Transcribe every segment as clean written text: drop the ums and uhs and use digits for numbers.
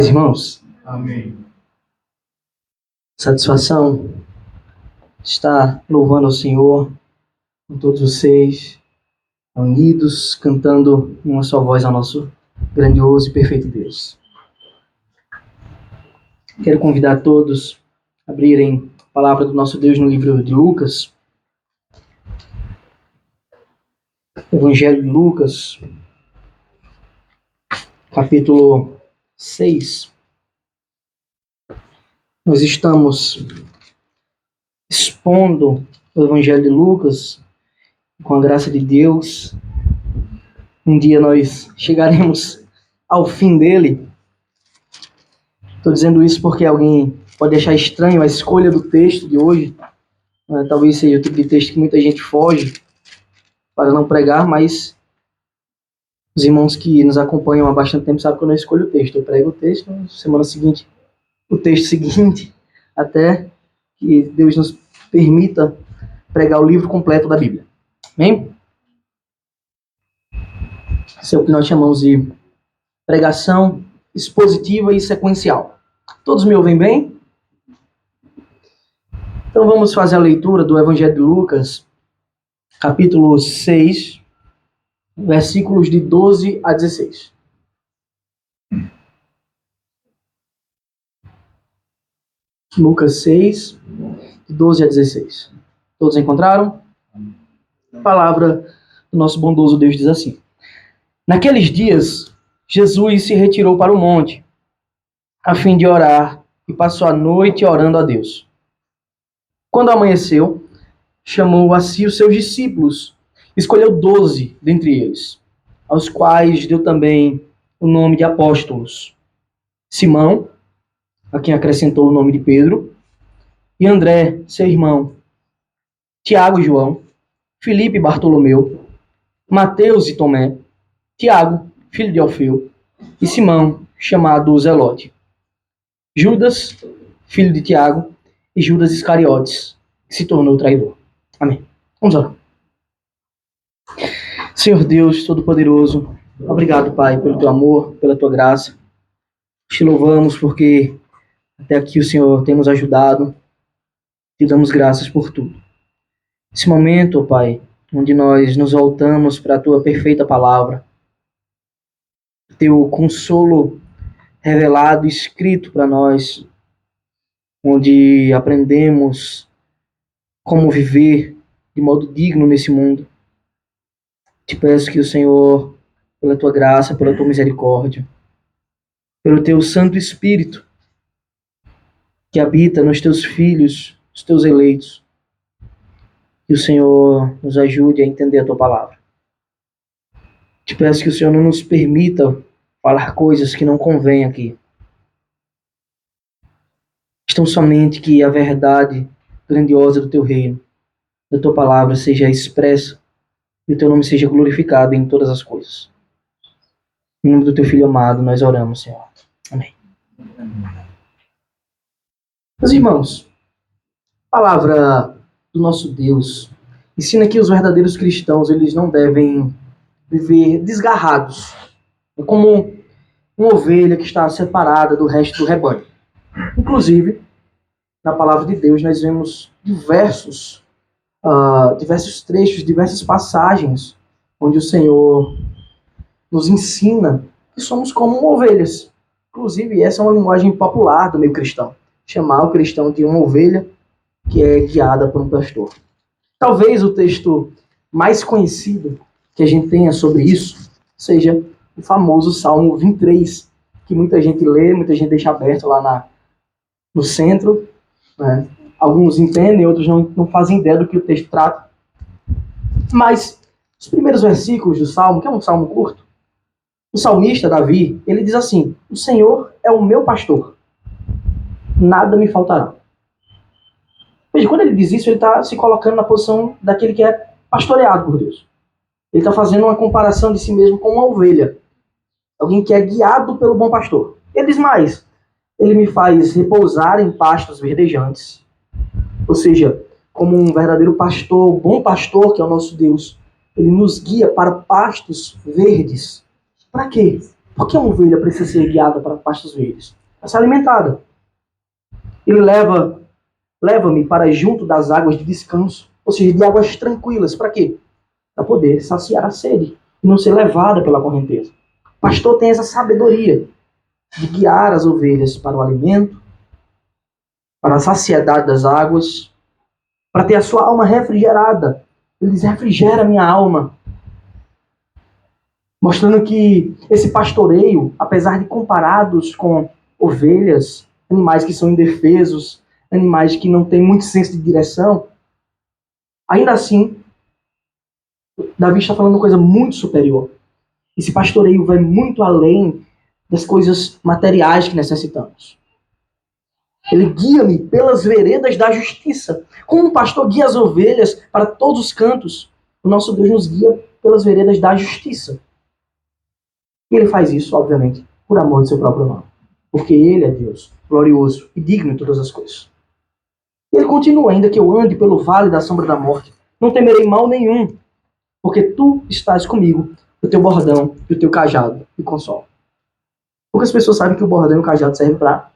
Irmãos, Amém. satisfação estar louvando ao Senhor com todos vocês, unidos, cantando em uma só voz ao nosso grandioso e perfeito Deus. Quero convidar todos a abrirem a palavra do nosso Deus no livro de Lucas, Evangelho de Lucas, capítulo 6. Nós estamos expondo o Evangelho de Lucas com a graça de Deus. Um dia nós chegaremos ao fim dele. Estou dizendo isso porque alguém pode achar estranho a escolha do texto de hoje. Talvez seja o tipo de texto que muita gente foge para não pregar, mas os irmãos que nos acompanham há bastante tempo sabem que eu não escolho o texto. Eu prego o texto, na semana seguinte, o texto seguinte, até que Deus nos permita pregar o livro completo da Bíblia. Amém? Isso é o que nós chamamos de pregação expositiva e sequencial. Todos me ouvem bem? Então vamos fazer a leitura do Evangelho de Lucas, capítulo 6, versículos de 12 a 16. Lucas 6, de 12 a 16. Todos encontraram? A palavra do nosso bondoso Deus diz assim: Naqueles dias, Jesus se retirou para o monte, a fim de orar, e passou a noite orando a Deus. Quando amanheceu, chamou a si os seus discípulos, escolheu 12 dentre eles, aos quais deu também o nome de apóstolos: Simão, a quem acrescentou o nome de Pedro, e André, seu irmão, Tiago e João, Filipe e Bartolomeu, Mateus e Tomé, Tiago, filho de Alfeu, e Simão, chamado Zelote, Judas, filho de Tiago, e Judas Iscariotes, que se tornou traidor. Amém. Vamos orar. Senhor Deus Todo-Poderoso, obrigado, Pai, pelo teu amor, pela tua graça. Te louvamos porque até aqui o Senhor tem nos ajudado. Te damos graças por tudo. Esse momento, Pai, onde nós nos voltamos para a tua perfeita palavra, teu consolo revelado, escrito para nós, onde aprendemos como viver de modo digno nesse mundo. Te peço que o Senhor, pela tua graça, pela tua misericórdia, pelo teu Santo Espírito, que habita nos teus filhos, os teus eleitos, que o Senhor nos ajude a entender a tua palavra. Te peço que o Senhor não nos permita falar coisas que não convêm aqui. Tão somente que a verdade grandiosa do teu reino, da tua palavra, seja expressa e o teu nome seja glorificado em todas as coisas. Em nome do teu Filho amado, nós oramos, Senhor. Amém. Meus irmãos, a palavra do nosso Deus ensina que os verdadeiros cristãos, eles não devem viver desgarrados. É como uma ovelha que está separada do resto do rebanho. Inclusive, na palavra de Deus, nós vemos diversos trechos, diversas passagens onde o Senhor nos ensina que somos como ovelhas. Inclusive, essa é uma linguagem popular do meio cristão. Chamar o cristão de uma ovelha que é guiada por um pastor. Talvez o texto mais conhecido que a gente tenha sobre isso seja o famoso Salmo 23, que muita gente lê, muita gente deixa aberto lá no centro, né? Alguns entendem, outros não fazem ideia do que o texto trata. Mas os primeiros versículos do Salmo, que é um salmo curto, o salmista Davi, ele diz assim: o Senhor é o meu pastor, nada me faltará. Veja, quando ele diz isso, ele está se colocando na posição daquele que é pastoreado por Deus. Ele está fazendo uma comparação de si mesmo com uma ovelha, alguém que é guiado pelo bom pastor. Ele diz mais: ele me faz repousar em pastos verdejantes. Ou seja, como um verdadeiro pastor, bom pastor, que é o nosso Deus, ele nos guia para pastos verdes. Para quê? Por que uma ovelha precisa ser guiada para pastos verdes? Para ser alimentada. Ele leva-me para junto das águas de descanso, ou seja, de águas tranquilas. Para quê? Para poder saciar a sede e não ser levada pela correnteza. O pastor tem essa sabedoria de guiar as ovelhas para o alimento, para a saciedade das águas, para ter a sua alma refrigerada. Ele diz: refrigera minha alma. Mostrando que esse pastoreio, apesar de comparados com ovelhas, animais que são indefesos, animais que não têm muito senso de direção, ainda assim, Davi está falando uma coisa muito superior. Esse pastoreio vai muito além das coisas materiais que necessitamos. Ele guia-me pelas veredas da justiça. Como um pastor guia as ovelhas para todos os cantos, o nosso Deus nos guia pelas veredas da justiça. E ele faz isso, obviamente, por amor de seu próprio nome. Porque ele é Deus, glorioso e digno de todas as coisas. E ele continua: ainda que eu ande pelo vale da sombra da morte, não temerei mal nenhum, porque tu estás comigo, o teu bordão e o teu cajado me consolam. Poucas pessoas sabem que o bordão e o cajado servem para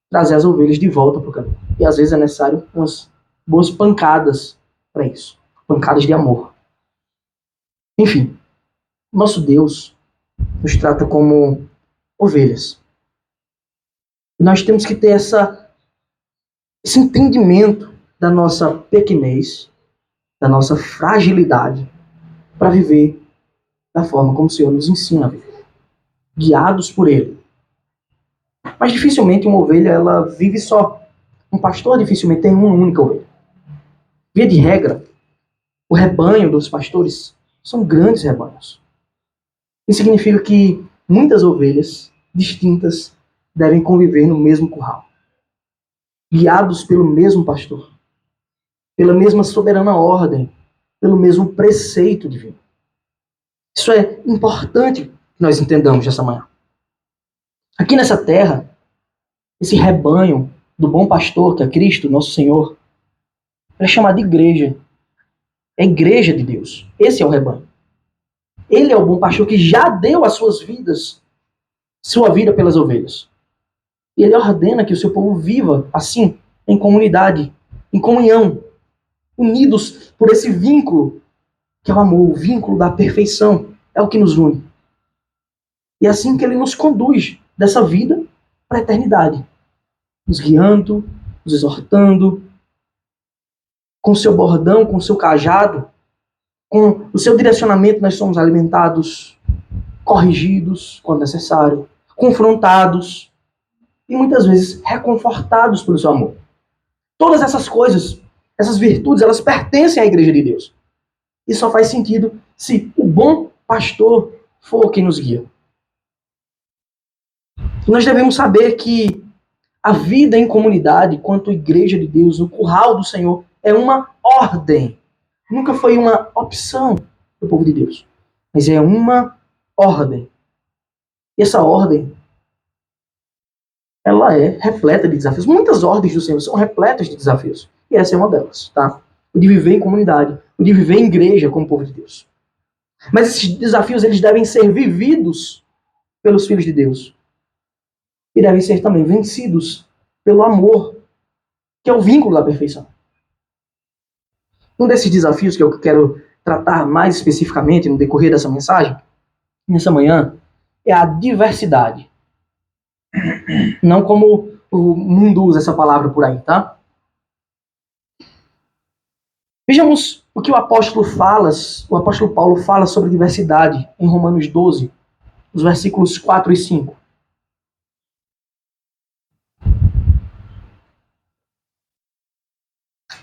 trazer as ovelhas de volta para o caminho. E às vezes é necessário umas boas pancadas para isso. Pancadas de amor. Enfim, nosso Deus nos trata como ovelhas. E nós temos que ter esse entendimento da nossa pequenez, da nossa fragilidade, para viver da forma como o Senhor nos ensina a viver, guiados por Ele. Mas dificilmente uma ovelha ela vive só. Um pastor dificilmente tem uma única ovelha. Via de regra, o rebanho dos pastores são grandes rebanhos. Isso significa que muitas ovelhas distintas devem conviver no mesmo curral, guiados pelo mesmo pastor, pela mesma soberana ordem, pelo mesmo preceito divino. Isso é importante que nós entendamos essa manhã. Aqui nessa terra, esse rebanho do bom pastor, que é Cristo, nosso Senhor, é chamado de igreja. É a igreja de Deus. Esse é o rebanho. Ele é o bom pastor que já deu as suas vidas, sua vida pelas ovelhas. E ele ordena que o seu povo viva assim, em comunidade, em comunhão, unidos por esse vínculo, que é o amor, o vínculo da perfeição. É o que nos une. E é assim que ele nos conduz dessa vida para a eternidade. Nos guiando, nos exortando, com o seu bordão, com o seu cajado, com o seu direcionamento nós somos alimentados, corrigidos quando necessário, confrontados e muitas vezes reconfortados pelo seu amor. Todas essas coisas, essas virtudes, elas pertencem à igreja de Deus. E só faz sentido se o bom pastor for quem nos guia. Nós devemos saber que a vida em comunidade, quanto igreja de Deus, no curral do Senhor, é uma ordem. Nunca foi uma opção do povo de Deus. Mas é uma ordem. E essa ordem, ela é repleta de desafios. Muitas ordens do Senhor são repletas de desafios. E essa é uma delas, tá? O de viver em comunidade, o de viver em igreja como povo de Deus. Mas esses desafios, eles devem ser vividos pelos filhos de Deus. E devem ser também vencidos pelo amor, que é o vínculo da perfeição. Um desses desafios que eu quero tratar mais especificamente no decorrer dessa mensagem, nessa manhã, é a diversidade. Não como o mundo usa essa palavra por aí, tá? Vejamos o que o apóstolo Paulo fala sobre diversidade em Romanos 12, os versículos 4 e 5.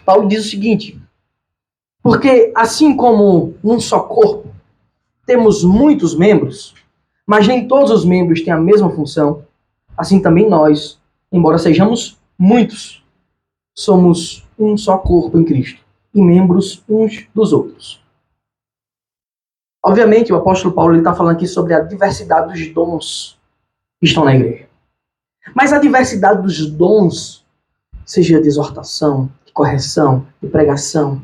Paulo diz o seguinte: porque assim como num só corpo temos muitos membros, mas nem todos os membros têm a mesma função, assim também nós, embora sejamos muitos, somos um só corpo em Cristo e membros uns dos outros. Obviamente, o apóstolo Paulo está falando aqui sobre a diversidade dos dons que estão na igreja. Mas a diversidade dos dons, seja de exortação, de correção, de pregação,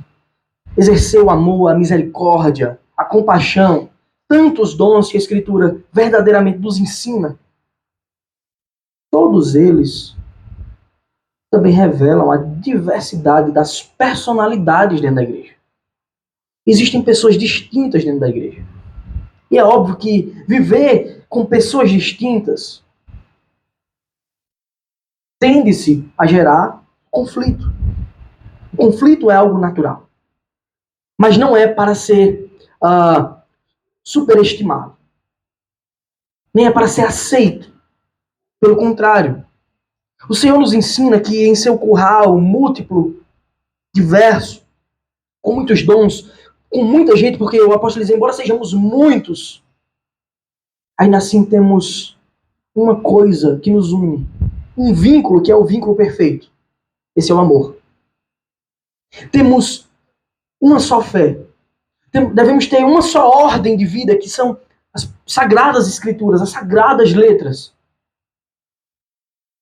exercer o amor, a misericórdia, a compaixão, tantos dons que a Escritura verdadeiramente nos ensina, todos eles também revelam a diversidade das personalidades dentro da igreja. Existem pessoas distintas dentro da igreja. E é óbvio que viver com pessoas distintas tende-se a gerar conflito. O conflito é algo natural. Mas não é para ser superestimado. Nem é para ser aceito. Pelo contrário. O Senhor nos ensina que em seu curral múltiplo, diverso, com muitos dons, com muita gente, porque o apóstolo diz, embora sejamos muitos, ainda assim temos uma coisa que nos une. Um vínculo que é o vínculo perfeito. Esse é o amor. Temos uma só fé. Devemos ter uma só ordem de vida, que são as sagradas escrituras, as sagradas letras.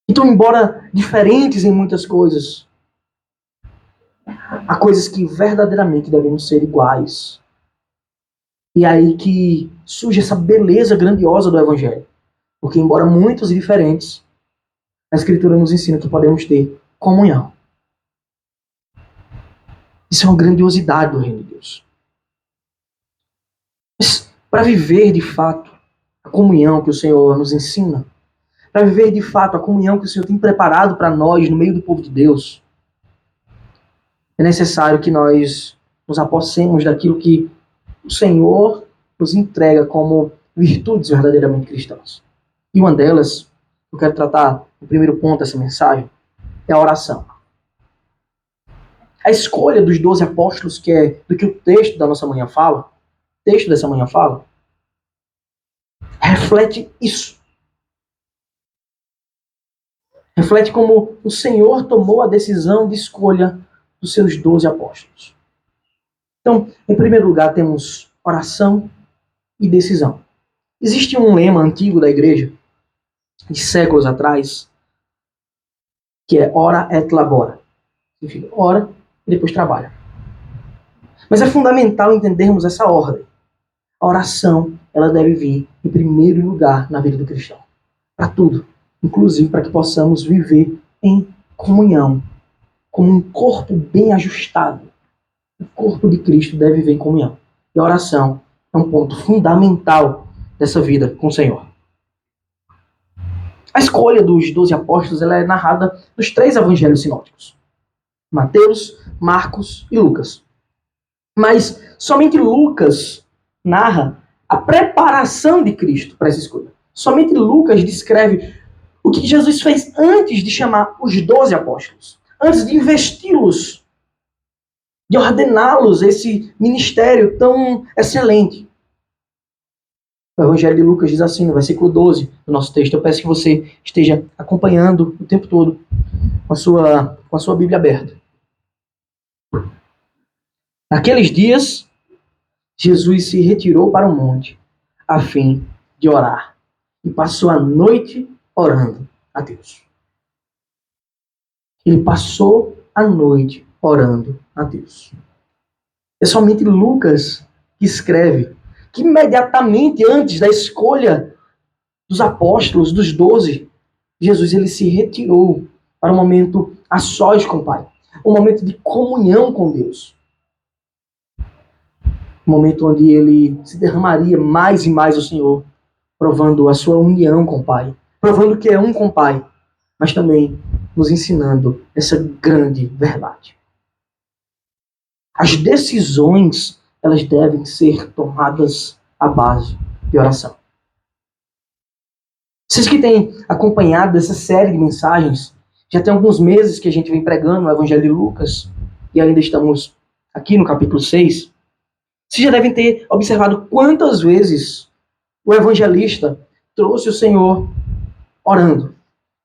Então, embora diferentes em muitas coisas, há coisas que verdadeiramente devemos ser iguais. E é aí que surge essa beleza grandiosa do Evangelho. Porque, embora muitos e diferentes, a Escritura nos ensina que podemos ter comunhão. Isso é uma grandiosidade do reino de Deus. Mas, para viver de fato a comunhão que o Senhor nos ensina, para viver de fato a comunhão que o Senhor tem preparado para nós no meio do povo de Deus, é necessário que nós nos apossemos daquilo que o Senhor nos entrega como virtudes verdadeiramente cristãs. E uma delas, eu quero tratar no primeiro ponto dessa mensagem, é a oração. A escolha dos 12 apóstolos, que é do que o texto da nossa manhã fala, o texto dessa manhã fala, reflete isso. Reflete como o Senhor tomou a decisão de escolha dos seus 12 apóstolos. Então, em primeiro lugar, temos oração e decisão. Existe um lema antigo da igreja, de séculos atrás, que é ora et labora. Significa ora e depois trabalha. Mas é fundamental entendermos essa ordem. A oração, ela deve vir em primeiro lugar na vida do cristão. Para tudo. Inclusive para que possamos viver em comunhão. Como um corpo bem ajustado. O corpo de Cristo deve viver em comunhão. E a oração é um ponto fundamental dessa vida com o Senhor. A escolha dos 12 apóstolos ela é narrada nos 3 evangelhos sinóticos. Mateus, Marcos e Lucas. Mas somente Lucas narra a preparação de Cristo para essa escolha. Somente Lucas descreve o que Jesus fez antes de chamar os 12 apóstolos. Antes de investi-los, de ordená-los a esse ministério tão excelente. O Evangelho de Lucas diz assim, no versículo 12 do nosso texto. Eu peço que você esteja acompanhando o tempo todo com a sua Bíblia aberta. Naqueles dias, Jesus se retirou para o monte, a fim de orar, e passou a noite orando a Deus. Ele passou a noite orando a Deus. É somente Lucas que escreve que imediatamente antes da escolha dos apóstolos, dos 12, Jesus ele se retirou para um momento a sós com o Pai. Um momento de comunhão com Deus. Um momento onde ele se derramaria mais e mais ao Senhor, provando a sua união com o Pai. Provando que é um com o Pai, mas também nos ensinando essa grande verdade. As decisões, elas devem ser tomadas à base de oração. Vocês que têm acompanhado essa série de mensagens, já tem alguns meses que a gente vem pregando o Evangelho de Lucas, e ainda estamos aqui no capítulo 6, vocês já devem ter observado quantas vezes o evangelista trouxe o Senhor orando.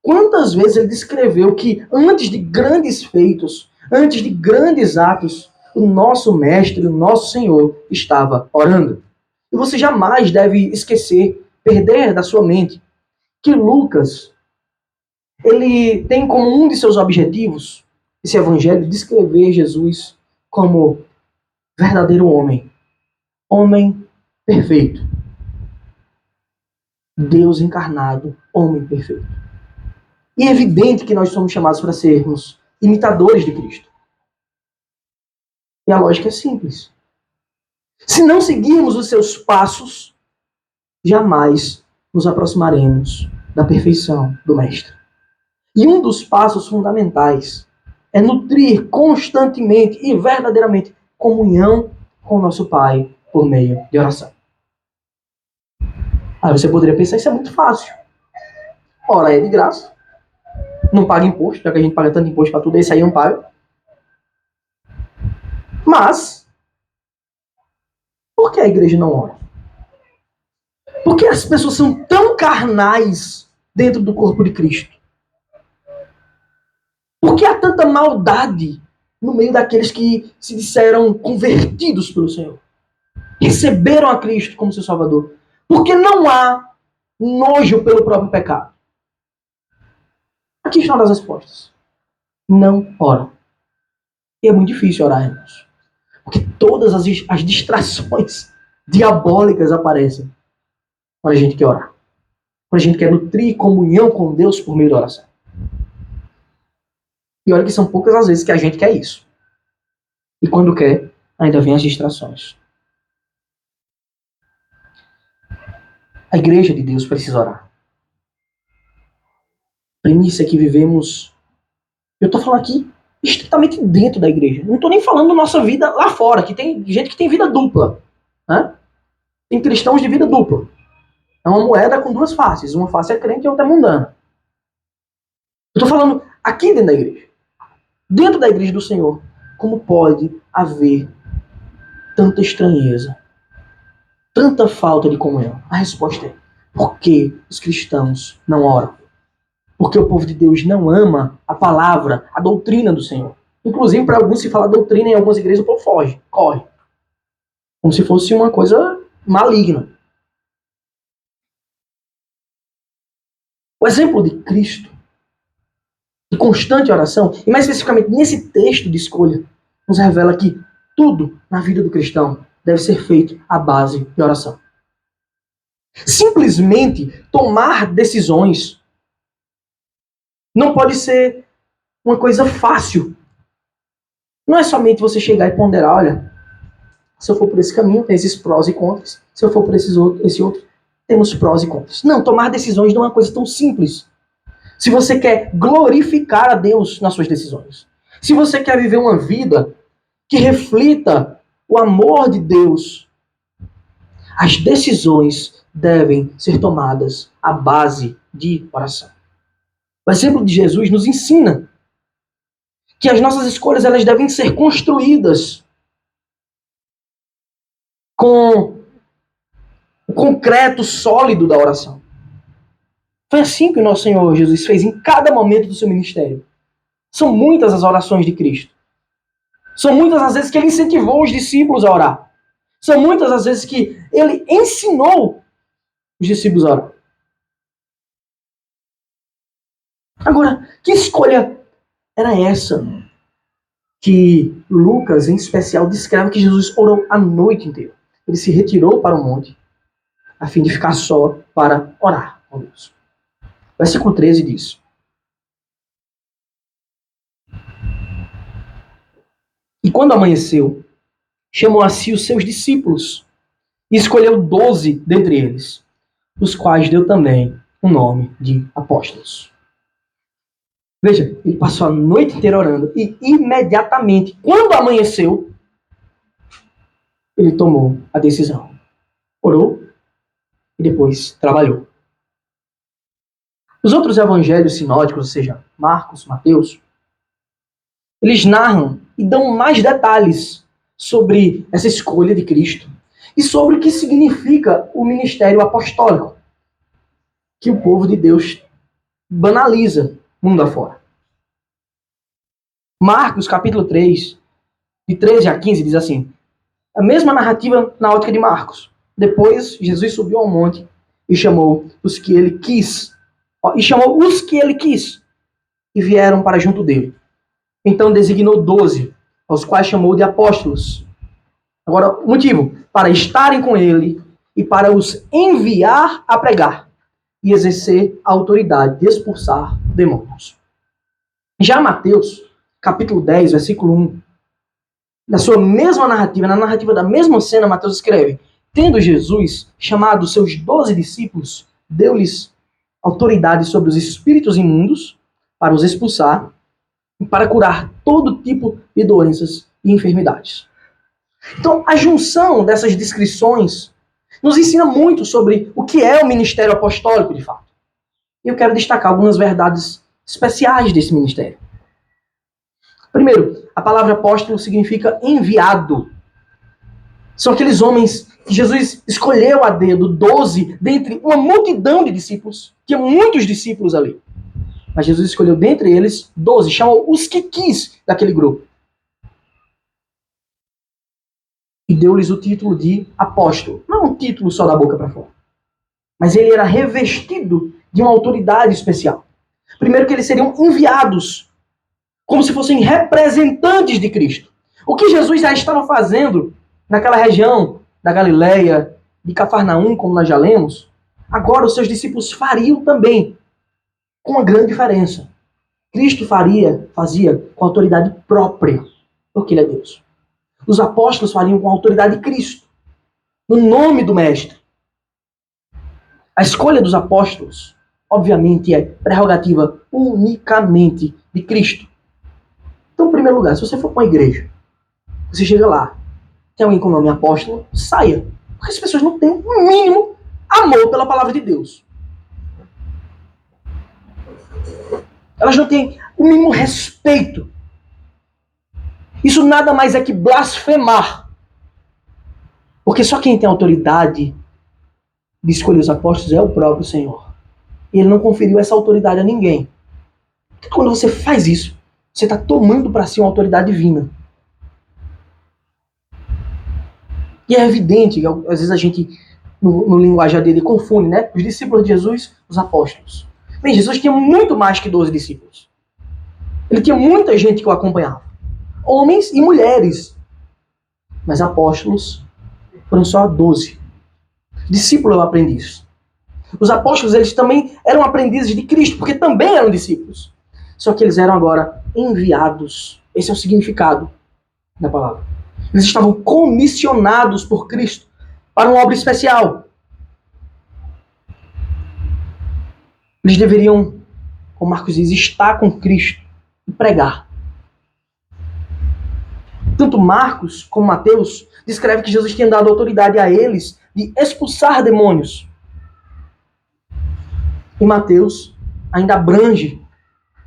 Quantas vezes ele descreveu que antes de grandes feitos, antes de grandes atos, o nosso Mestre, o nosso Senhor, estava orando. E você jamais deve esquecer, perder da sua mente, que Lucas, ele tem como um de seus objetivos, esse evangelho, descrever Jesus como verdadeiro homem. Homem perfeito. Deus encarnado, homem perfeito. E é evidente que nós somos chamados para sermos imitadores de Cristo. E a lógica é simples. Se não seguirmos os seus passos, jamais nos aproximaremos da perfeição do Mestre. E um dos passos fundamentais é nutrir constantemente e verdadeiramente comunhão com o nosso Pai por meio de oração. Aí você poderia pensar, isso é muito fácil. Ora, é de graça. Não paga imposto, já que a gente paga tanto imposto para tudo, esse aí não paga. Mas, por que a igreja não ora? Por que as pessoas são tão carnais dentro do corpo de Cristo? Por que há tanta maldade no meio daqueles que se disseram convertidos pelo Senhor? Receberam a Cristo como seu Salvador? Porque não há nojo pelo próprio pecado. Aqui estão as respostas. Não ora. E é muito difícil orar, irmãos. Porque todas as distrações diabólicas aparecem quando a gente quer orar. Quando a gente quer nutrir comunhão com Deus por meio da oração. E olha que são poucas as vezes que a gente quer isso. E quando quer, ainda vem as distrações. A igreja de Deus precisa orar. A premissa é que vivemos... Eu estou falando aqui estritamente dentro da igreja. Não estou nem falando da nossa vida lá fora, que tem gente que tem vida dupla. Né? Tem cristãos de vida dupla. É uma moeda com duas faces. Uma face é crente e a outra é mundana. Eu estou falando aqui dentro da igreja. Dentro da igreja do Senhor. Como pode haver tanta estranheza? Tanta falta de comunhão? A resposta é: porque os cristãos não oram? Porque o povo de Deus não ama a palavra, a doutrina do Senhor. Inclusive, para alguns, se falar doutrina em algumas igrejas, o povo foge, corre. Como se fosse uma coisa maligna. O exemplo de Cristo, de constante oração, e mais especificamente nesse texto de escolha, nos revela que tudo na vida do cristão deve ser feito à base de oração. Simplesmente tomar decisões não pode ser uma coisa fácil. Não é somente você chegar e ponderar, olha, se eu for por esse caminho, tem esses prós e contras. Se eu for por esse outro, temos prós e contras. Não, tomar decisões não é uma coisa tão simples. Se você quer glorificar a Deus nas suas decisões, se você quer viver uma vida que reflita o amor de Deus, as decisões devem ser tomadas à base de oração. O exemplo de Jesus nos ensina que as nossas escolhas elas devem ser construídas com o concreto sólido da oração. Foi assim que o nosso Senhor Jesus fez em cada momento do seu ministério. São muitas as orações de Cristo. São muitas as vezes que ele incentivou os discípulos a orar. São muitas as vezes que ele ensinou os discípulos a orar. Agora, que escolha era essa que Lucas, em especial, descreve que Jesus orou a noite inteira? Ele se retirou para o monte a fim de ficar só para orar com Deus. Versículo 13 diz: E quando amanheceu, chamou a si os seus discípulos e escolheu 12 dentre eles, os quais deu também o nome de apóstolos. Veja, ele passou a noite inteira orando e imediatamente, quando amanheceu, ele tomou a decisão. Orou e depois trabalhou. Os outros evangelhos sinóticos, ou seja, Marcos, Mateus, eles narram e dão mais detalhes sobre essa escolha de Cristo e sobre o que significa o ministério apostólico, que o povo de Deus banaliza mundo afora. Marcos, capítulo 3, de 13 a 15, diz assim: a mesma narrativa na ótica de Marcos. Depois, Jesus subiu ao monte e chamou os que ele quis. E vieram para junto dele. Então designou 12, aos quais chamou de apóstolos. Agora, o motivo: para estarem com ele e para os enviar a pregar e exercer a autoridade de expulsar demônios. Já Mateus, capítulo 10, versículo 1, na sua mesma narrativa, na narrativa da mesma cena, Mateus escreve: tendo Jesus chamado seus 12 discípulos, deu-lhes autoridade sobre os espíritos imundos para os expulsar e para curar todo tipo de doenças e enfermidades. Então, a junção dessas descrições nos ensina muito sobre o que é o ministério apostólico, de fato. E eu quero destacar algumas verdades especiais desse ministério. Primeiro, a palavra apóstolo significa enviado. São aqueles homens que Jesus escolheu a dedo, 12, dentre uma multidão de discípulos. Tinha muitos discípulos ali. Mas Jesus escolheu dentre eles 12, chamou os que quis daquele grupo. E deu-lhes o título de apóstolo. Não um título só da boca para fora. Mas ele era revestido de uma autoridade especial. Primeiro que eles seriam enviados, como se fossem representantes de Cristo. O que Jesus já estava fazendo naquela região da Galileia, de Cafarnaum, como nós já lemos, agora os seus discípulos fariam também, com uma grande diferença. Cristo fazia com autoridade própria, porque ele é Deus. Os apóstolos fariam com a autoridade de Cristo, no nome do Mestre. A escolha dos apóstolos, obviamente, é prerrogativa unicamente de Cristo. Então, em primeiro lugar, se você for para uma igreja, você chega lá, tem alguém com o nome apóstolo, saia. Porque as pessoas não têm o mínimo amor pela palavra de Deus. Elas não têm o mínimo respeito. Isso nada mais é que blasfemar. Porque só quem tem autoridade de escolher os apóstolos é o próprio Senhor. E ele não conferiu essa autoridade a ninguém. Porque quando você faz isso, você está tomando para si uma autoridade divina. E é evidente que às vezes a gente, no linguajar dele, confunde, né? Os discípulos de Jesus, os apóstolos. Bem, Jesus tinha muito mais que 12 discípulos. Ele tinha muita gente que o acompanhava. Homens e mulheres. Mas apóstolos foram só 12. Discípulo é o aprendiz. Os apóstolos, eles também eram aprendizes de Cristo, porque também eram discípulos. Só que eles eram agora enviados. Esse é o significado da palavra. Eles estavam comissionados por Cristo para uma obra especial. Eles deveriam, como Marcos diz, estar com Cristo e pregar. Tanto Marcos como Mateus descrevem que Jesus tinha dado autoridade a eles de expulsar demônios. E Mateus ainda abrange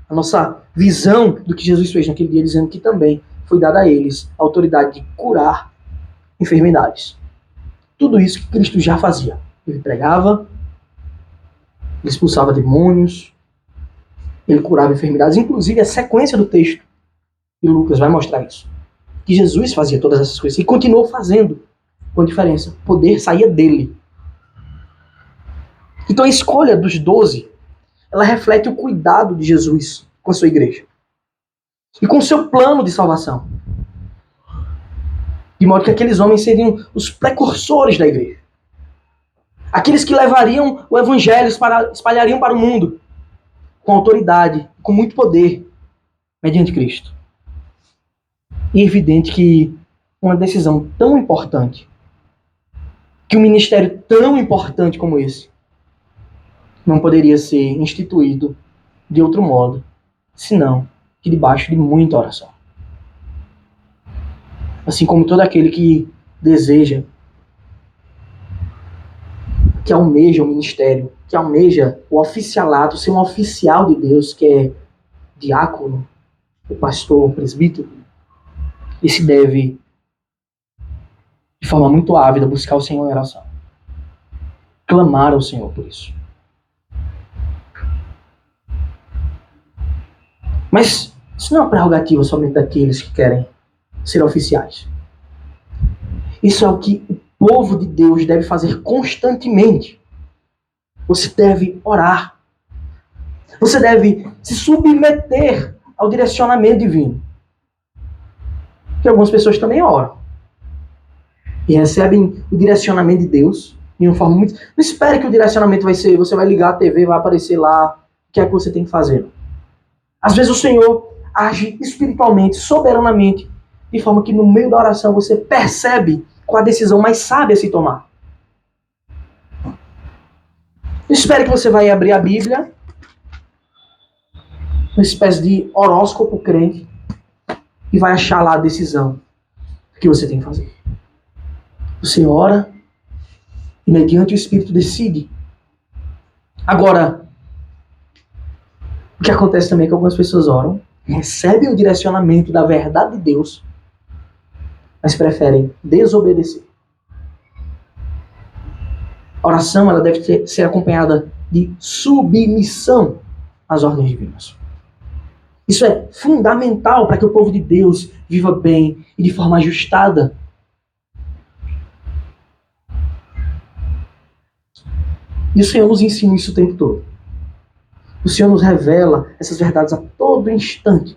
a nossa visão do que Jesus fez naquele dia, dizendo que também foi dada a eles a autoridade de curar enfermidades. Tudo isso que Cristo já fazia. Ele pregava, ele expulsava demônios, ele curava enfermidades. Inclusive, a sequência do texto de Lucas vai mostrar isso. Que Jesus fazia todas essas coisas e continuou fazendo, com diferença. O poder saía dele. Então a escolha dos 12, ela reflete o cuidado de Jesus com a sua igreja. E com o seu plano de salvação. De modo que aqueles homens seriam os precursores da igreja. Aqueles que levariam o evangelho, espalhariam para o mundo com autoridade, com muito poder, mediante Cristo. E é evidente que uma decisão tão importante, que um ministério tão importante como esse, não poderia ser instituído de outro modo, senão que debaixo de muita oração. Assim como todo aquele que deseja, que almeja o ministério, que almeja o oficialato, ser um oficial de Deus, que é diácono, o pastor, o presbítero, esse deve, de forma muito ávida, buscar o Senhor em oração. Clamar ao Senhor por isso. Mas isso não é uma prerrogativa somente daqueles que querem ser oficiais. Isso é o que o povo de Deus deve fazer constantemente. Você deve orar. Você deve se submeter ao direcionamento divino. Porque algumas pessoas também oram. E recebem o direcionamento de Deus, de uma forma muito... Não espere que o direcionamento vai ser, você vai ligar a TV, vai aparecer lá, o que é que você tem que fazer. Às vezes o Senhor age espiritualmente, soberanamente, de forma que no meio da oração você percebe qual a decisão mais sábia a se tomar. Não espere que você vai abrir a Bíblia, uma espécie de horóscopo crente, e vai achar lá a decisão que você tem que fazer. Você ora e mediante o Espírito decide. Agora, o que acontece também é que algumas pessoas oram, recebem o direcionamento da verdade de Deus, mas preferem desobedecer. A oração ela deve ser acompanhada de submissão às ordens divinas. Isso é fundamental para que o povo de Deus viva bem e de forma ajustada. E o Senhor nos ensina isso o tempo todo. O Senhor nos revela essas verdades a todo instante,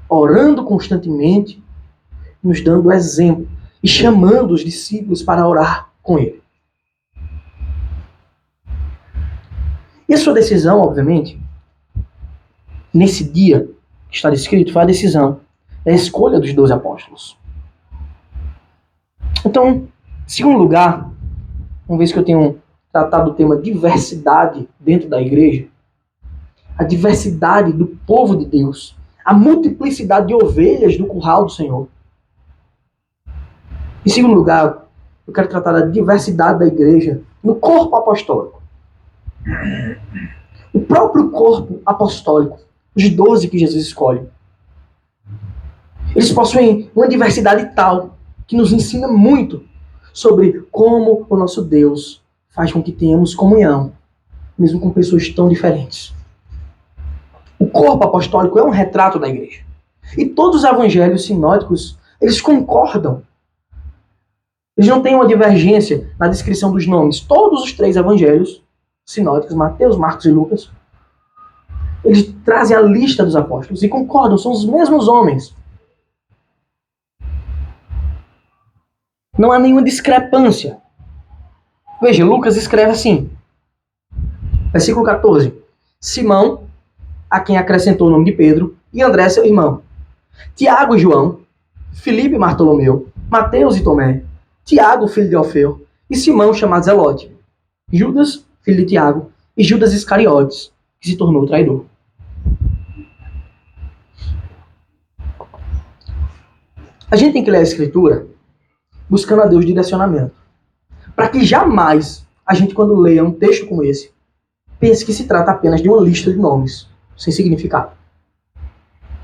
orando constantemente, nos dando exemplo e chamando os discípulos para orar com Ele. E a sua decisão, obviamente, nesse dia que está descrito, foi a decisão da escolha dos 12 apóstolos. Então, em segundo lugar, uma vez que eu tenho tratado o tema diversidade dentro da igreja, a diversidade do povo de Deus, a multiplicidade de ovelhas do curral do Senhor. Em segundo lugar, eu quero tratar da diversidade da igreja no corpo apostólico. O próprio corpo apostólico, os 12 que Jesus escolhe, eles possuem uma diversidade tal que nos ensina muito sobre como o nosso Deus faz com que tenhamos comunhão, mesmo com pessoas tão diferentes. O corpo apostólico é um retrato da igreja. E todos os evangelhos sinóticos, eles concordam. Eles não têm uma divergência na descrição dos nomes. Todos os 3 evangelhos sinóticos, Mateus, Marcos e Lucas, eles trazem a lista dos apóstolos e concordam, são os mesmos homens. Não há nenhuma discrepância. Veja, Lucas escreve assim, versículo 14. Simão, a quem acrescentou o nome de Pedro, e André, seu irmão. Tiago e João, Filipe e Bartolomeu, Mateus e Tomé, Tiago, filho de Alfeu, e Simão, chamado Zelote, Judas, filho de Tiago, e Judas Iscariotes, que se tornou traidor. A gente tem que ler a Escritura buscando a Deus direcionamento, para que jamais a gente, quando leia um texto como esse, pense que se trata apenas de uma lista de nomes, sem significado.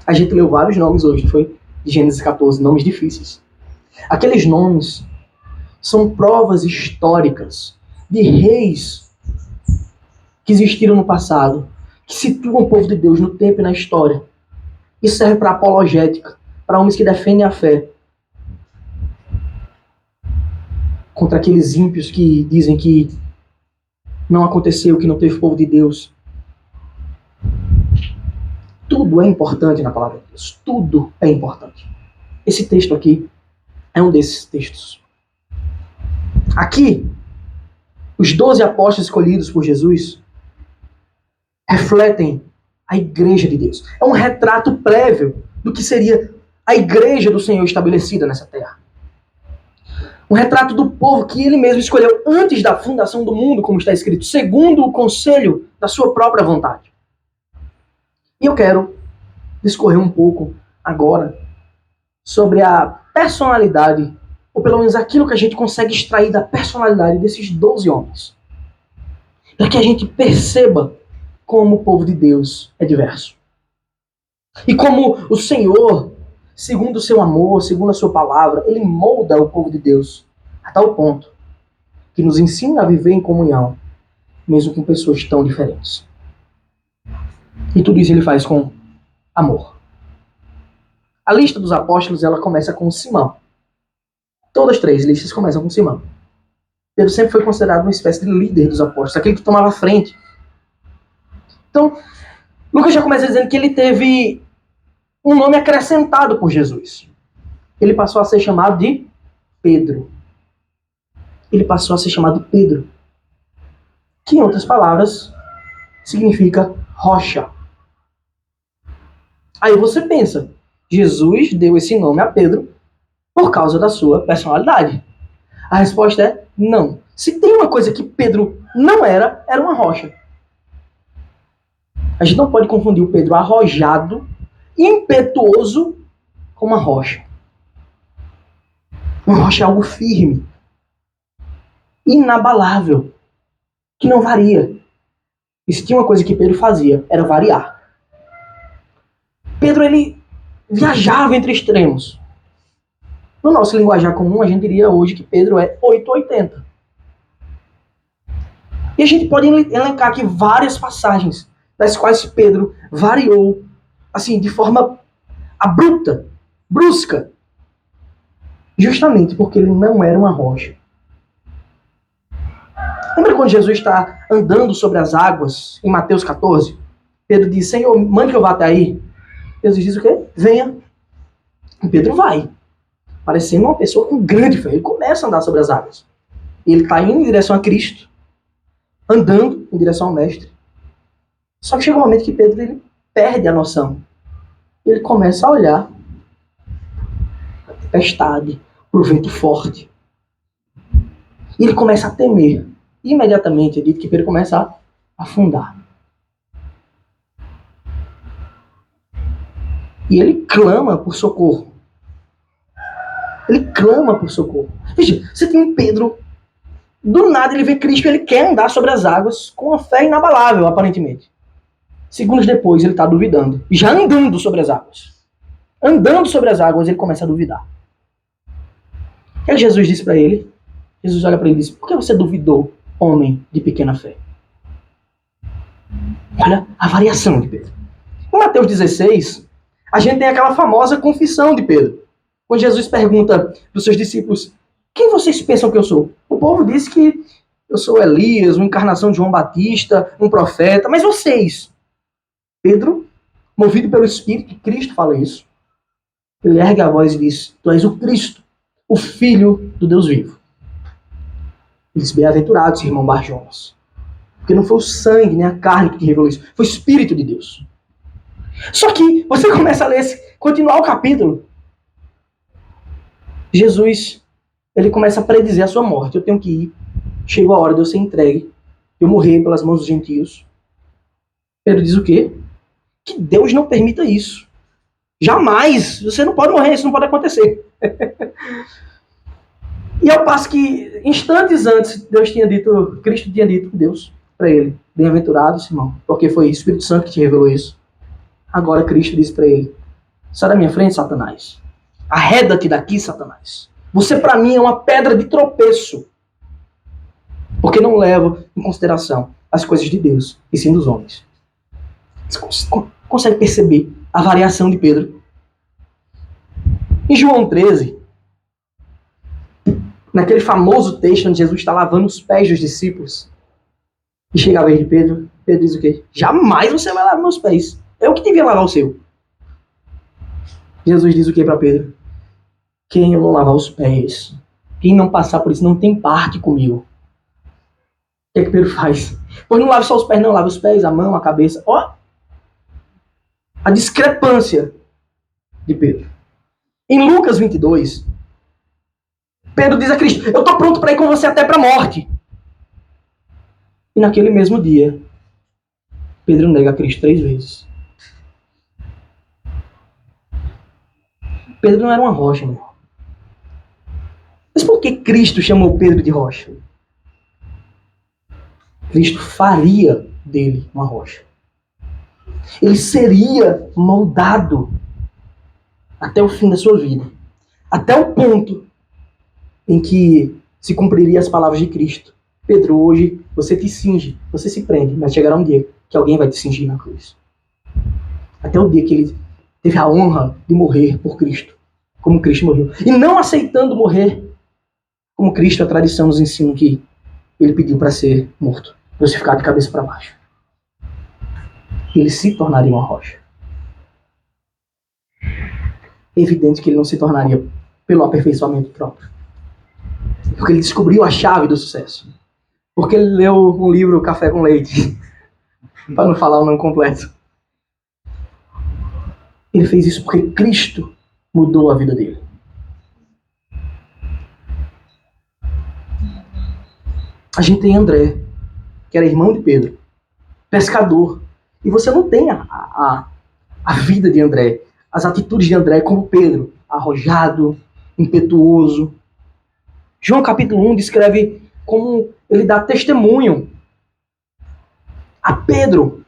A gente leu vários nomes hoje, não foi? De Gênesis 14, nomes difíceis. Aqueles nomes são provas históricas de reis que existiram no passado, que situam o povo de Deus no tempo e na história. Isso serve para apologética, para homens que defendem a fé, contra aqueles ímpios que dizem que não aconteceu, que não teve povo de Deus. Tudo é importante na palavra de Deus. Tudo é importante. Esse texto aqui é um desses textos. Aqui, os 12 apóstolos escolhidos por Jesus refletem a igreja de Deus. É um retrato prévio do que seria a igreja do Senhor estabelecida nessa terra. Um retrato do povo que ele mesmo escolheu antes da fundação do mundo, como está escrito, segundo o conselho da sua própria vontade. E eu quero discorrer um pouco agora sobre a personalidade, ou pelo menos aquilo que a gente consegue extrair da personalidade desses 12 homens. Para que a gente perceba como o povo de Deus é diverso. E como o Senhor, segundo o seu amor, segundo a sua palavra, ele molda o povo de Deus a tal ponto que nos ensina a viver em comunhão, mesmo com pessoas tão diferentes. E tudo isso ele faz com amor. A lista dos apóstolos, ela começa com Simão. Todas as 3 listas começam com Simão. Pedro sempre foi considerado uma espécie de líder dos apóstolos, aquele que tomava a frente. Então, Lucas já começa dizendo que ele teve um nome acrescentado por Jesus. Ele passou a ser chamado de Pedro. ele passou a ser chamado Pedro, que em outras palavras significa rocha. Aí você pensa, Jesus deu esse nome a Pedro por causa da sua personalidade. A resposta é não. Se tem uma coisa que Pedro não era, era uma rocha. A gente não pode confundir o Pedro arrojado, impetuoso, com uma rocha. Uma rocha é algo firme, inabalável, que não varia. E se tinha uma coisa que Pedro fazia, era variar. Pedro, ele viajava entre extremos. No nosso linguajar comum, a gente diria hoje que Pedro é 880. E a gente pode elencar aqui várias passagens das quais Pedro variou, assim, de forma abrupta, brusca, justamente porque ele não era uma rocha. Lembra quando Jesus está andando sobre as águas, em Mateus 14? Pedro diz, Senhor, mande que eu vá até aí. Jesus diz o quê? Venha. E Pedro vai, parecendo uma pessoa com grande fé. Ele começa a andar sobre as águas. Ele está indo em direção a Cristo, andando em direção ao Mestre. Só que chega um momento que Pedro ele perde a noção. Ele começa a olhar para a tempestade, para o vento forte. E ele começa a temer. E imediatamente é dito que Pedro começa a afundar. E ele clama por socorro. Ele clama por socorro. Veja, você tem um Pedro, do nada ele vê Cristo e ele quer andar sobre as águas com uma fé inabalável, aparentemente. Segundos depois ele está duvidando. Já andando sobre as águas. Andando sobre as águas ele começa a duvidar. Aí Jesus disse para ele, Jesus olha para ele e diz, por que você duvidou, homem de pequena fé? Olha a variação de Pedro. Em Mateus 16, a gente tem aquela famosa confissão de Pedro. Quando Jesus pergunta para os seus discípulos, quem vocês pensam que eu sou? O povo diz que eu sou Elias, uma encarnação de João Batista, um profeta, mas vocês? Pedro, movido pelo Espírito, Cristo fala isso. Ele ergue a voz e diz, tu és o Cristo, o Filho do Deus vivo. Ele diz, bem-aventurados, irmão Bar-Jonas. Porque não foi o sangue nem a carne que te revelou isso, foi o Espírito de Deus. Só que você começa a ler, continuar o capítulo, Jesus, ele começa a predizer a sua morte. Eu tenho que ir, chegou a hora de eu ser entregue, eu morrer pelas mãos dos gentios. Pedro diz o quê? Que Deus não permita isso. Jamais, você não pode morrer, isso não pode acontecer. E ao passo que, instantes antes, Cristo tinha dito, Deus, para ele, bem-aventurado, Simão, porque foi o Espírito Santo que te revelou isso. Agora Cristo diz para ele, sai da minha frente, Satanás. Arreda-te daqui, Satanás. Você para mim é uma pedra de tropeço. Porque não leva em consideração as coisas de Deus, e sim dos homens. Você consegue perceber a variação de Pedro? Em João 13, naquele famoso texto onde Jesus está lavando os pés dos discípulos, e chega a vez de Pedro, Pedro diz o quê? Jamais você vai lavar meus pés. Eu que devia lavar o seu. Jesus diz o quê para Pedro? Quem eu não lavar os pés, quem não passar por isso não tem parte comigo. O que é que Pedro faz? Pois não lava só os pés, não, lava os pés, a mão, a cabeça. Ó, a discrepância de Pedro. Em Lucas 22, Pedro diz a Cristo, eu estou pronto para ir com você até para a morte. E naquele mesmo dia, Pedro nega a Cristo 3 vezes. Pedro não era uma rocha, meu. Mas por que Cristo chamou Pedro de rocha? Cristo faria dele uma rocha. Ele seria moldado até o fim da sua vida. Até o ponto em que se cumpriria as palavras de Cristo. Pedro, hoje você te cinge, você se prende, mas chegará um dia que alguém vai te cingir na cruz. Até o dia que ele teve a honra de morrer por Cristo, como Cristo morreu. E não aceitando morrer como Cristo, a tradição nos ensina que ele pediu para ser morto, crucificado de cabeça para baixo. Ele se tornaria uma rocha. É evidente que ele não se tornaria pelo aperfeiçoamento próprio. Porque ele descobriu a chave do sucesso. Porque ele leu um livro Café com Leite. Para não falar o nome completo. Ele fez isso porque Cristo mudou a vida dele. A gente tem André, que era irmão de Pedro, pescador. E você não tem a vida de André, as atitudes de André como Pedro, arrojado, impetuoso. João capítulo 1 descreve como ele dá testemunho a Pedro.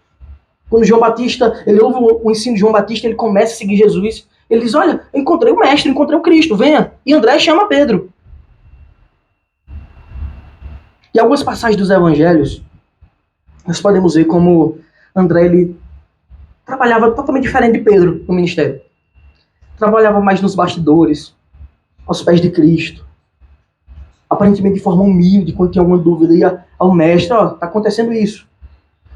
Quando João Batista, ele ouve o ensino de João Batista, ele começa a seguir Jesus. Ele diz, olha, encontrei o mestre, encontrei o Cristo, venha. E André chama Pedro. E algumas passagens dos evangelhos, nós podemos ver como André, ele trabalhava totalmente diferente de Pedro no ministério. Trabalhava mais nos bastidores, aos pés de Cristo. Aparentemente de forma humilde, quando tinha alguma dúvida, ia ao mestre, ó, tá acontecendo isso.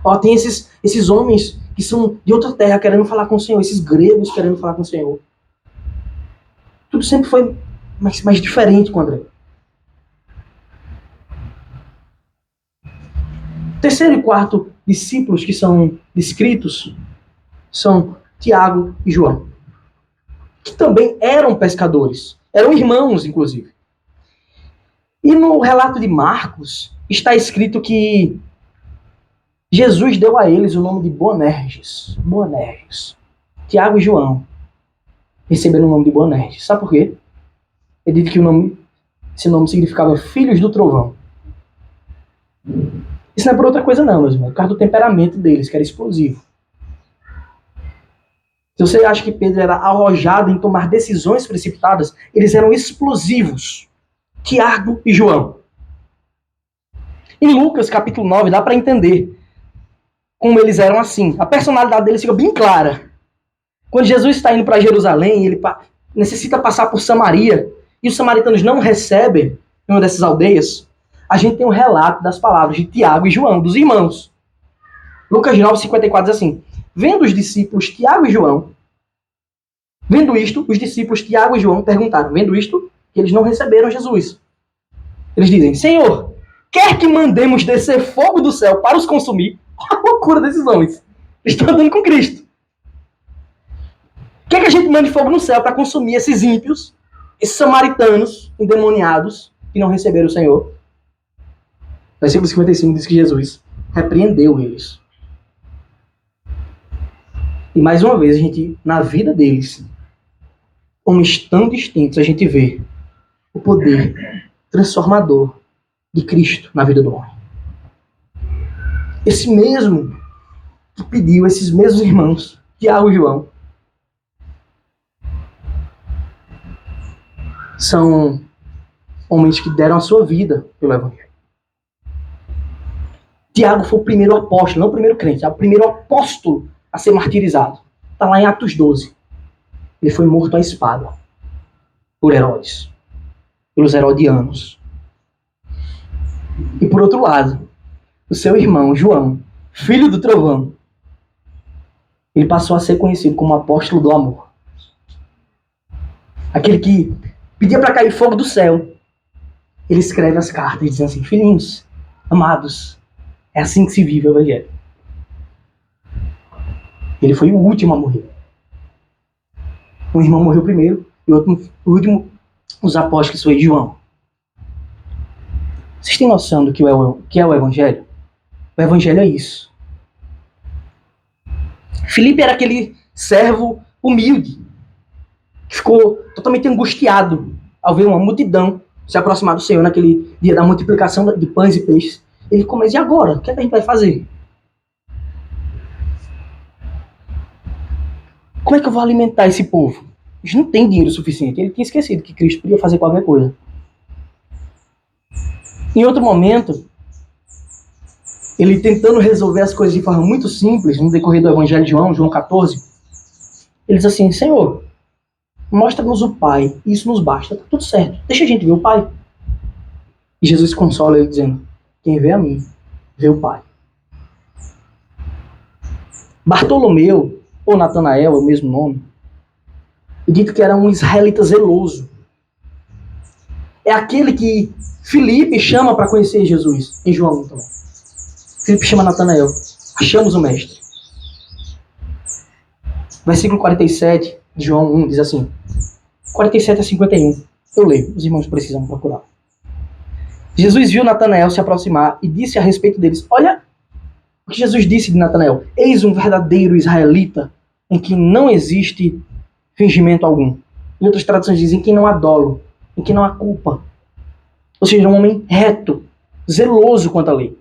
Ó, tem esses homens que são de outra terra querendo falar com o Senhor, esses gregos querendo falar com o Senhor. Tudo sempre foi mais diferente com André. Terceiro e quarto discípulos que são descritos são Tiago e João, que também eram pescadores, eram irmãos, inclusive. E no relato de Marcos está escrito que Jesus deu a eles o nome de Boanerges. Boanerges. Tiago e João receberam o nome de Boanerges. Sabe por quê? Ele diz que esse nome significava filhos do trovão. Isso não é por outra coisa não, meus irmãos. Por causa do temperamento deles, que era explosivo. Se você acha que Pedro era arrojado em tomar decisões precipitadas, eles eram explosivos. Tiago e João. Em Lucas, capítulo 9, dá para entender como eles eram assim. A personalidade deles fica bem clara. Quando Jesus está indo para Jerusalém, ele necessita passar por Samaria, e os samaritanos não recebem em uma dessas aldeias, a gente tem um relato das palavras de Tiago e João, dos irmãos. Lucas 9:54 diz assim, vendo os discípulos Tiago e João, vendo isto, os discípulos Tiago e João perguntaram, vendo isto, que eles não receberam Jesus. Eles dizem, Senhor, quer que mandemos descer fogo do céu para os consumir? Olha a loucura desses homens. Eles estão andando com Cristo. Quer que a gente mande fogo no céu para consumir esses ímpios, esses samaritanos endemoniados que não receberam o Senhor? Versículo 55 diz que Jesus repreendeu eles. E mais uma vez, a gente, na vida deles, homens tão distintos, a gente vê o poder transformador de Cristo na vida do homem. Esse mesmo que pediu, esses mesmos irmãos, Tiago e João, são homens que deram a sua vida pelo Evangelho. Tiago foi o primeiro apóstolo, não o primeiro crente, é o primeiro apóstolo a ser martirizado. Está lá em Atos 12. Ele foi morto à espada por Herodes, pelos herodianos. E por outro lado, o seu irmão João, filho do trovão, ele passou a ser conhecido como apóstolo do amor. Aquele que pedia para cair fogo do céu. Ele escreve as cartas dizendo assim, filhinhos, amados, é assim que se vive o Evangelho. Ele foi o último a morrer. Um irmão morreu primeiro e o último, os apóstolos, foi João. Vocês têm noção do que é o Evangelho? O Evangelho é isso. Filipe era aquele servo humilde que ficou totalmente angustiado ao ver uma multidão se aproximar do Senhor naquele dia da multiplicação de pães e peixes. Ele começa, e agora? O que a gente vai fazer? Como é que eu vou alimentar esse povo? A gente não tem dinheiro suficiente. Ele tinha esquecido que Cristo podia fazer qualquer coisa. Em outro momento, ele tentando resolver as coisas de forma muito simples, no decorrer do Evangelho de João 14, ele diz assim, Senhor, mostra-nos o Pai, isso nos basta, tá tudo certo, deixa a gente ver o Pai. E Jesus consola ele dizendo, quem vê a mim, vê o Pai. Bartolomeu, ou Natanael, é o mesmo nome, é dito que era um israelita zeloso. é aquele que Filipe chama para conhecer Jesus, em João 1 também. Filipe chama Natanael, achamos o mestre. Versículo 47 de João 1 diz assim, 47 a 51, eu leio, os irmãos precisam procurar. Jesus viu Natanael se aproximar e disse a respeito deles, olha o que Jesus disse de Natanael, eis um verdadeiro israelita em que não existe fingimento algum. Em outras traduções dizem que não há dolo, em que não há culpa. Ou seja, um homem reto, zeloso quanto à lei.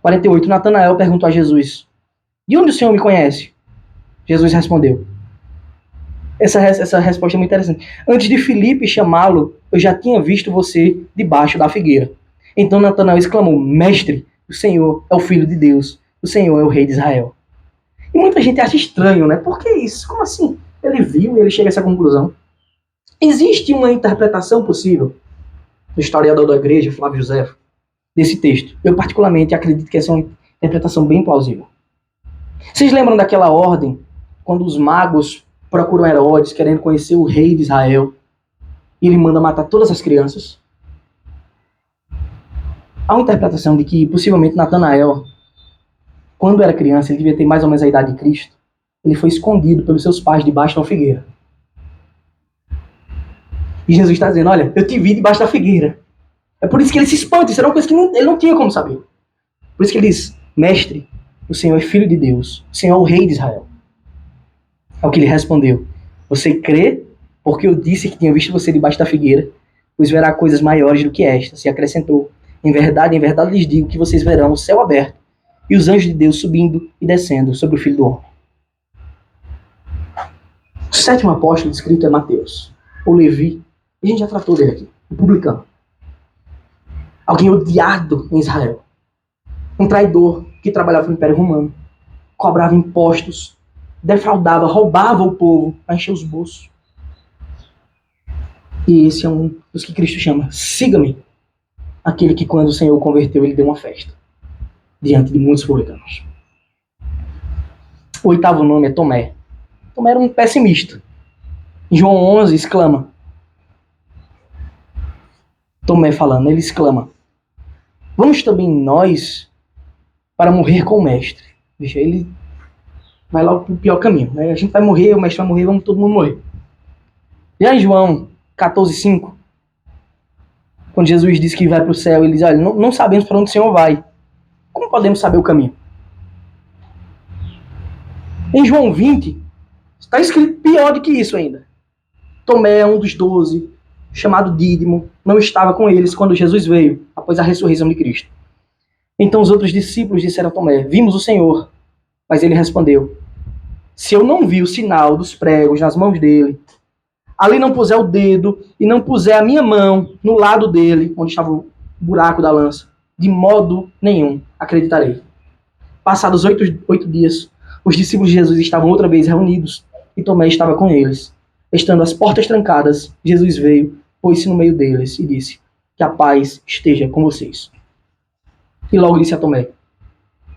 48. Natanael perguntou a Jesus, de onde o Senhor me conhece? Jesus respondeu. Essa resposta é muito interessante. Antes de Filipe chamá-lo, eu já tinha visto você debaixo da figueira. Então Natanael exclamou, mestre, o Senhor é o Filho de Deus, o Senhor é o Rei de Israel. E muita gente acha estranho, né? Por que isso? Como assim? Ele viu e ele chega a essa conclusão. Existe uma interpretação possível do historiador da igreja, Flávio José, desse texto. Eu particularmente acredito que essa é uma interpretação bem plausível. Vocês lembram daquela ordem, quando os magos procuram Herodes, querendo conhecer o rei de Israel, e ele manda matar todas as crianças? Há uma interpretação de que, possivelmente, Natanael, quando era criança, ele devia ter mais ou menos a idade de Cristo, ele foi escondido pelos seus pais debaixo de uma figueira. E Jesus está dizendo, olha, eu te vi debaixo da figueira. É por isso que ele se espanta, isso era uma coisa que ele não tinha como saber. Por isso que ele diz, mestre, o Senhor é Filho de Deus, o Senhor é o Rei de Israel. Ao que ele respondeu, você crê porque eu disse que tinha visto você debaixo da figueira, pois verá coisas maiores do que estas. E acrescentou, em verdade lhes digo que vocês verão o céu aberto e os anjos de Deus subindo e descendo sobre o Filho do Homem. O sétimo apóstolo descrito é Mateus, ou Levi. A gente já tratou dele aqui, o publicano. Alguém odiado em Israel. Um traidor que trabalhava no Império Romano, cobrava impostos, defraudava, roubava o povo para encher os bolsos. E esse é um dos que Cristo chama, siga-me. Aquele que quando o Senhor o converteu, ele deu uma festa diante de muitos publicanos. O oitavo nome é Tomé. Tomé era um pessimista. Em João 11 exclama, Tomé falando, ele exclama, vamos também nós para morrer com o mestre. Deixa ele vai logo para o pior caminho, né? A gente vai morrer, o mestre vai morrer, vamos todo mundo morrer. Já em João 14:5, quando Jesus diz que vai para o céu, ele diz, olha, não sabemos para onde o Senhor vai. Como podemos saber o caminho? Em João 20, está escrito pior do que isso ainda. Tomé, um dos 12, chamado Dídimo, não estava com eles quando Jesus veio, após a ressurreição de Cristo. Então os outros discípulos disseram a Tomé, vimos o Senhor. Mas ele respondeu, se eu não vi o sinal dos pregos nas mãos dele, ali não puser o dedo e não puser a minha mão no lado dele, onde estava o buraco da lança, de modo nenhum acreditarei. Passados 8 dias, os discípulos de Jesus estavam outra vez reunidos e Tomé estava com eles. Estando as portas trancadas, Jesus veio, pôs-se no meio deles e disse, que a paz esteja com vocês. E logo disse a Tomé,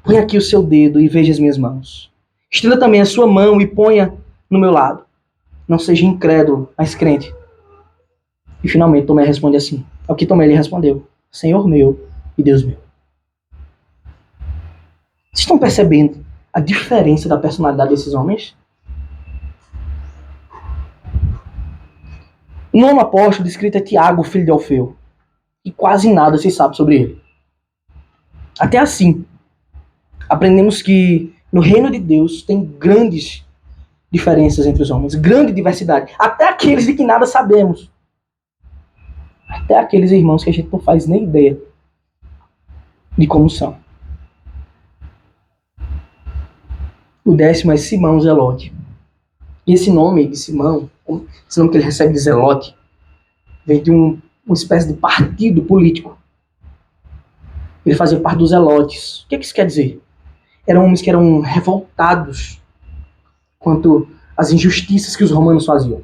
põe aqui o seu dedo e veja as minhas mãos. Estenda também a sua mão e ponha no meu lado. Não seja incrédulo, mas crente. E finalmente Tomé responde assim. Ao que Tomé lhe respondeu, Senhor meu e Deus meu. Vocês estão percebendo a diferença da personalidade desses homens? O nono apóstolo descrito é Tiago, filho de Alfeu. E quase nada se sabe sobre ele. Até assim, aprendemos que no reino de Deus tem grandes diferenças entre os homens, grande diversidade. Até aqueles de que nada sabemos. Até aqueles irmãos que a gente não faz nem ideia de como são. O 10º é Simão Zelote. E esse nome de Simão, esse nome que ele recebe de Zelote, vem de uma espécie de partido político. Ele fazia parte dos Zelotes. O que isso quer dizer? Eram homens que eram revoltados quanto às injustiças que os romanos faziam.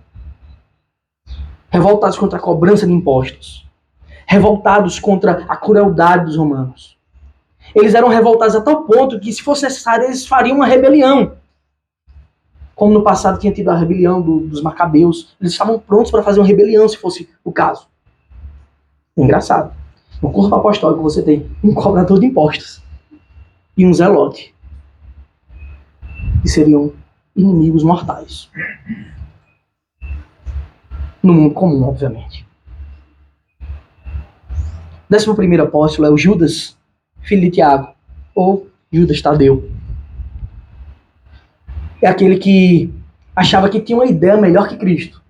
Revoltados contra a cobrança de impostos. Revoltados contra a crueldade dos romanos. Eles eram revoltados a tal ponto que, se fosse necessário, eles fariam uma rebelião. Como no passado tinha tido a rebelião dos Macabeus. Eles estavam prontos para fazer uma rebelião, se fosse o caso. É engraçado. No corpo apostólico você tem um cobrador de impostos e um zelote, que seriam inimigos mortais. No mundo comum, obviamente. 11º apóstolo é o Judas, filho de Tiago, ou Judas Tadeu. É aquele que achava que tinha uma ideia melhor que Cristo.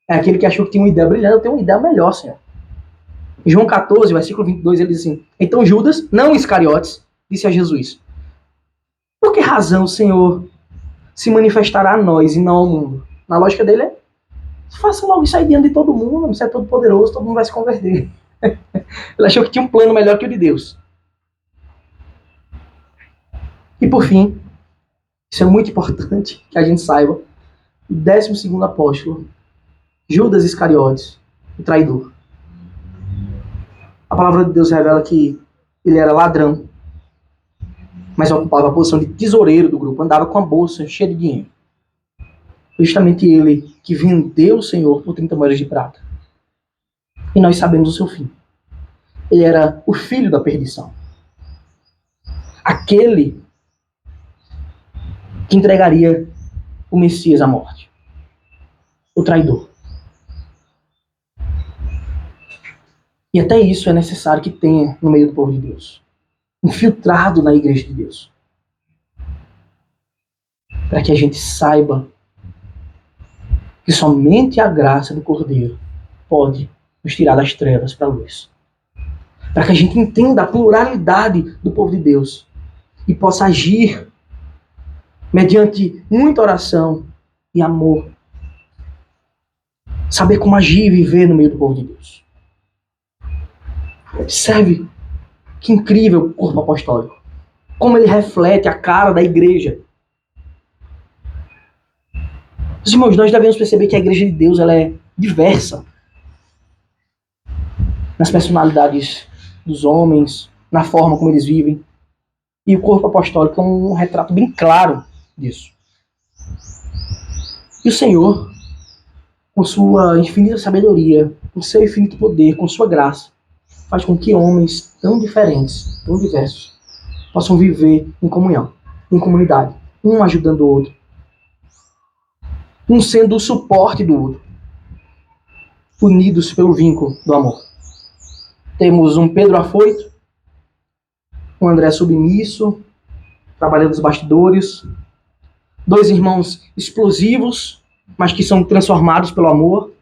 É aquele que achou que tinha uma ideia brilhante. Eu tenho uma ideia melhor, Senhor. Em João 14, versículo 22, ele diz assim: então Judas, não Iscariotes, disse a Jesus: por que razão o Senhor se manifestará a nós e não ao mundo? Na lógica dele é: faça logo isso aí diante de todo mundo, você é todo poderoso, todo mundo vai se converter. Ele achou que tinha um plano melhor que o de Deus. E por fim, isso é muito importante que a gente saiba, o 12º apóstolo, Judas Iscariotes, o traidor. A palavra de Deus revela que ele era ladrão, mas ocupava a posição de tesoureiro do grupo, andava com a bolsa cheia de dinheiro. Justamente ele que vendeu o Senhor por 30 moedas de prata. E nós sabemos o seu fim. Ele era o filho da perdição. Aquele que entregaria o Messias à morte. O traidor. E até isso é necessário que tenha no meio do povo de Deus. Infiltrado na igreja de Deus. Para que a gente saiba que somente a graça do Cordeiro pode nos tirar das trevas para a luz. Para que a gente entenda a pluralidade do povo de Deus e possa agir mediante muita oração e amor. Saber como agir e viver no meio do povo de Deus. Observe que incrível o corpo apostólico. Como ele reflete a cara da igreja. Os irmãos, nós devemos perceber que a igreja de Deus ela é diversa. Nas personalidades dos homens, na forma como eles vivem. E o corpo apostólico é um retrato bem claro disso. E o Senhor, com sua infinita sabedoria, com seu infinito poder, com sua graça, faz com que homens tão diferentes, tão diversos, possam viver em comunhão, em comunidade, um ajudando o outro, um sendo o suporte do outro, unidos pelo vínculo do amor. Temos um Pedro afoito, um André submisso, trabalhando nos bastidores, 2 irmãos explosivos, mas que são transformados pelo amor,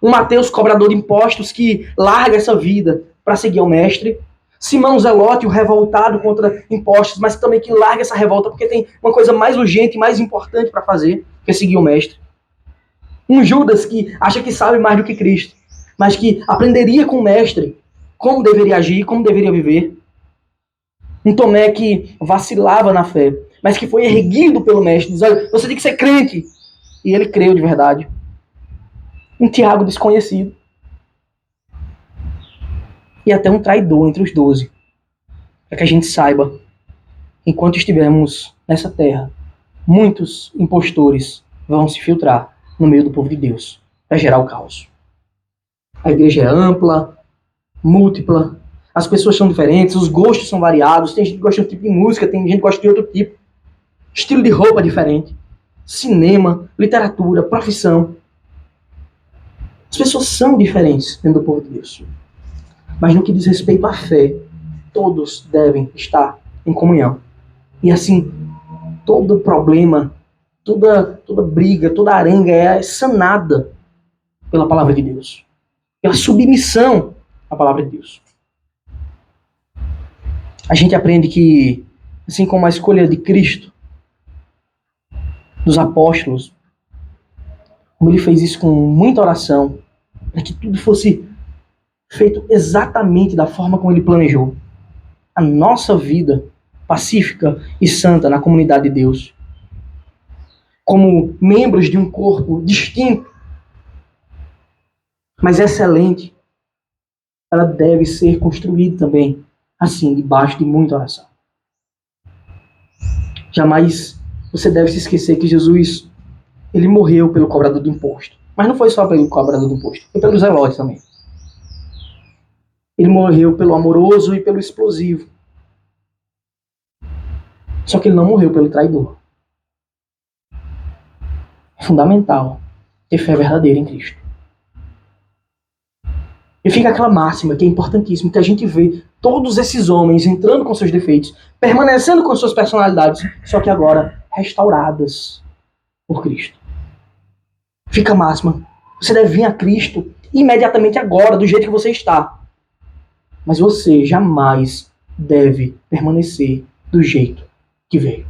um Mateus cobrador de impostos que larga essa vida para seguir ao mestre, Simão Zelote, o revoltado contra impostos, mas também que larga essa revolta porque tem uma coisa mais urgente e mais importante para fazer, que é seguir o mestre. Um Judas que acha que sabe mais do que Cristo, mas que aprenderia com o mestre como deveria agir, como deveria viver. Um Tomé que vacilava na fé, mas que foi erguido pelo mestre, diz: olha, você tem que ser crente. E ele creu de verdade. Um Tiago desconhecido. E até um traidor entre os 12. Para que a gente saiba, enquanto estivermos nessa terra, muitos impostores vão se filtrar no meio do povo de Deus para gerar o caos. A igreja é ampla, múltipla, as pessoas são diferentes, os gostos são variados, tem gente que gosta de um tipo de música, tem gente que gosta de outro tipo, estilo de roupa diferente, cinema, literatura, profissão. As pessoas são diferentes dentro do povo de Deus. Mas no que diz respeito à fé, todos devem estar em comunhão. E assim, todo problema, toda briga, toda arenga é sanada pela palavra de Deus. Pela submissão à palavra de Deus. A gente aprende que, assim como a escolha de Cristo, dos apóstolos, como ele fez isso com muita oração, para que tudo fosse feito exatamente da forma como ele planejou. A nossa vida pacífica e santa na comunidade de Deus, como membros de um corpo distinto, mas excelente, ela deve ser construída também, assim, debaixo de muita oração. Jamais você deve se esquecer que Jesus, ele morreu pelo cobrador de imposto. Mas não foi só pelo cobrador de imposto, foi pelos zelotes também. Ele morreu pelo amoroso e pelo explosivo. Só que ele não morreu pelo traidor. É fundamental ter fé verdadeira em Cristo. E fica aquela máxima que é importantíssima, que a gente vê todos esses homens entrando com seus defeitos, permanecendo com suas personalidades, só que agora restauradas por Cristo. Fica a máxima. Você deve vir a Cristo imediatamente agora, do jeito que você está. Mas você jamais deve permanecer do jeito que veio.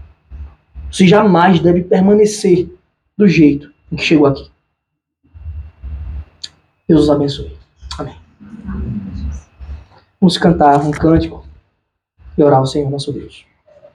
Você jamais deve permanecer do jeito em que chegou aqui. Deus os abençoe. Amém. Vamos cantar um cântico e orar ao Senhor nosso Deus.